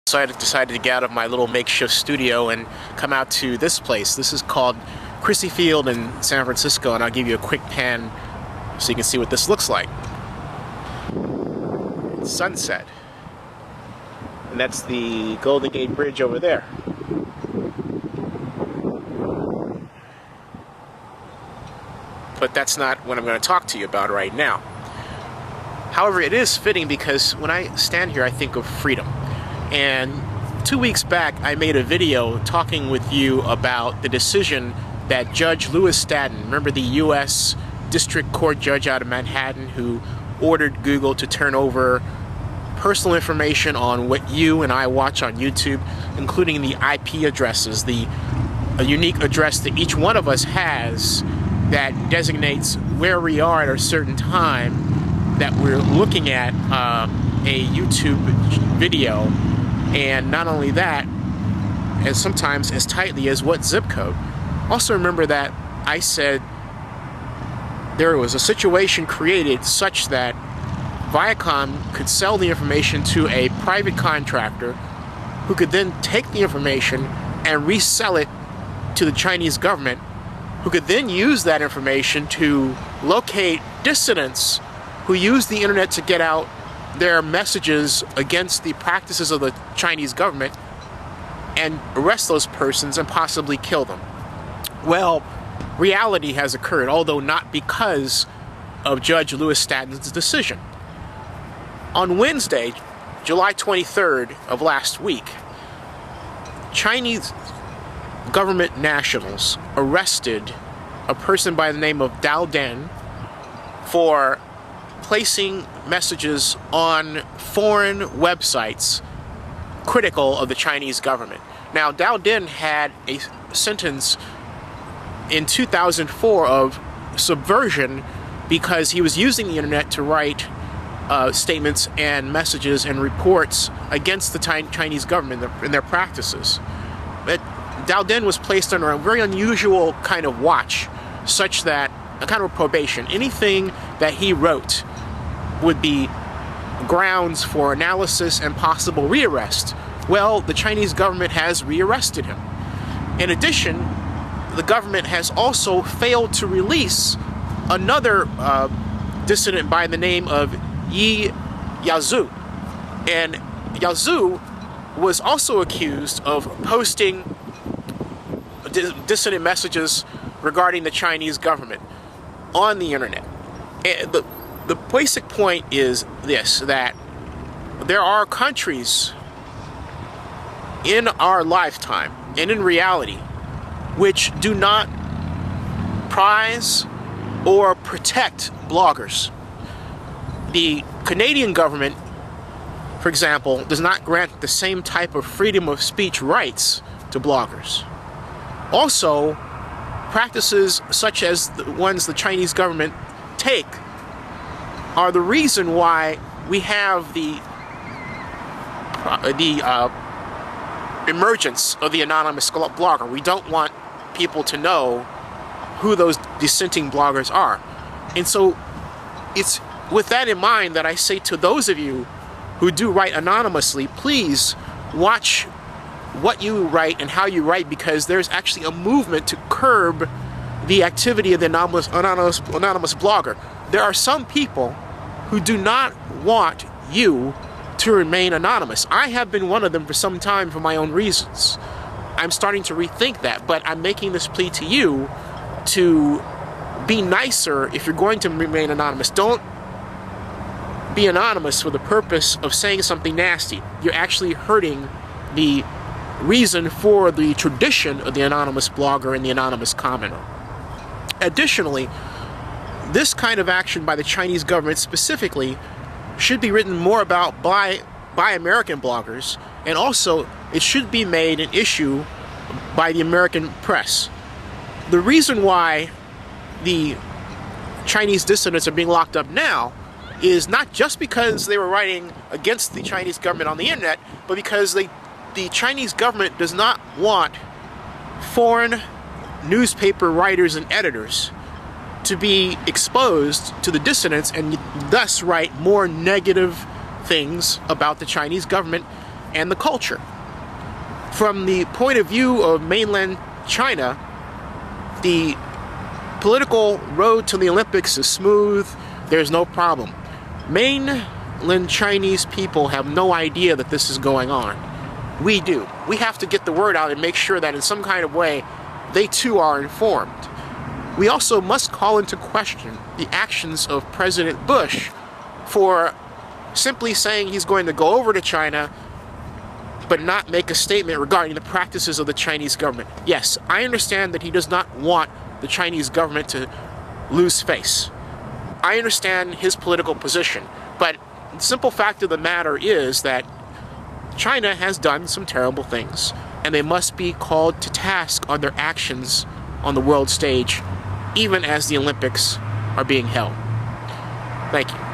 So I decided to get out of my little makeshift studio and come out to this place. This is called Chrissy Field in San Francisco, and I'll give you a quick pan so you can see what this looks like. It's sunset. And that's the Golden Gate Bridge over there. But that's not what I'm going to talk to you about right now. However, it is fitting because when I stand here, I think of freedom. And 2 weeks back, I made a video talking with you about the decision that Judge Louis Staten, remember the U.S. District Court judge out of Manhattan who ordered Google to turn over personal information on what you and I watch on YouTube, including the IP addresses, a unique address that each one of us has that designates where we are at a certain time that we're looking at a YouTube video, and not only that, as sometimes as tightly as what zip code. Also remember that I said there was a situation created such that Viacom could sell the information to a private contractor who could then take the information and resell it to the Chinese government, who could then use that information to locate dissidents who use the internet to get out their messages against the practices of the Chinese government and arrest those persons and possibly kill them. Well, reality has occurred, although not because of Judge Louis Staten's decision. On Wednesday, July 23rd of last week, Chinese government nationals arrested a person by the name of Daobin for placing messages on foreign websites critical of the Chinese government. Now, Daobin had a sentence in 2004 of subversion because he was using the internet to write statements and messages and reports against the Chinese government and their practices. But Daobin was placed under a very unusual kind of watch, such that a kind of probation. Anything that he wrote would be grounds for analysis and possible rearrest. Well, the Chinese government has rearrested him. In addition, the government has also failed to release another dissident by the name of Ye Guozhu. And Guozhu was also accused of posting dissident messages regarding the Chinese government on the internet. And the basic point is this, that there are countries in our lifetime and in reality which do not prize or protect bloggers. The Canadian government, for example, does not grant the same type of freedom of speech rights to bloggers. Also, practices such as the ones the Chinese government take are the reason why we have the emergence of the anonymous blogger. We don't want people to know who those dissenting bloggers are. And so it's with that in mind that I say to those of you who do write anonymously, please watch what you write and how you write, because there's actually a movement to curb the activity of the anonymous blogger. There are some people who do not want you to remain anonymous. I have been one of them for some time for my own reasons. I'm starting to rethink that, but I'm making this plea to you to be nicer if you're going to remain anonymous. Don't be anonymous for the purpose of saying something nasty. You're actually hurting the reason for the tradition of the anonymous blogger and the anonymous commenter. Additionally, this kind of action by the Chinese government specifically should be written more about by American bloggers, and also it should be made an issue by the American press. The reason why the Chinese dissidents are being locked up now is not just because they were writing against the Chinese government on the internet, but because the Chinese government does not want foreign newspaper writers and editors to be exposed to the dissidents and thus write more negative things about the Chinese government and the culture. From the point of view of mainland China, the political road to the Olympics is smooth. There's no problem. Mainland Chinese people have no idea that this is going on. We do. We have to get the word out and make sure that in some kind of way they too are informed. We also must call into question the actions of President Bush for simply saying he's going to go over to China but not make a statement regarding the practices of the Chinese government. Yes, I understand that he does not want the Chinese government to lose face. I understand his political position, but the simple fact of the matter is that China has done some terrible things, and they must be called to task on their actions on the world stage, even as the Olympics are being held. Thank you.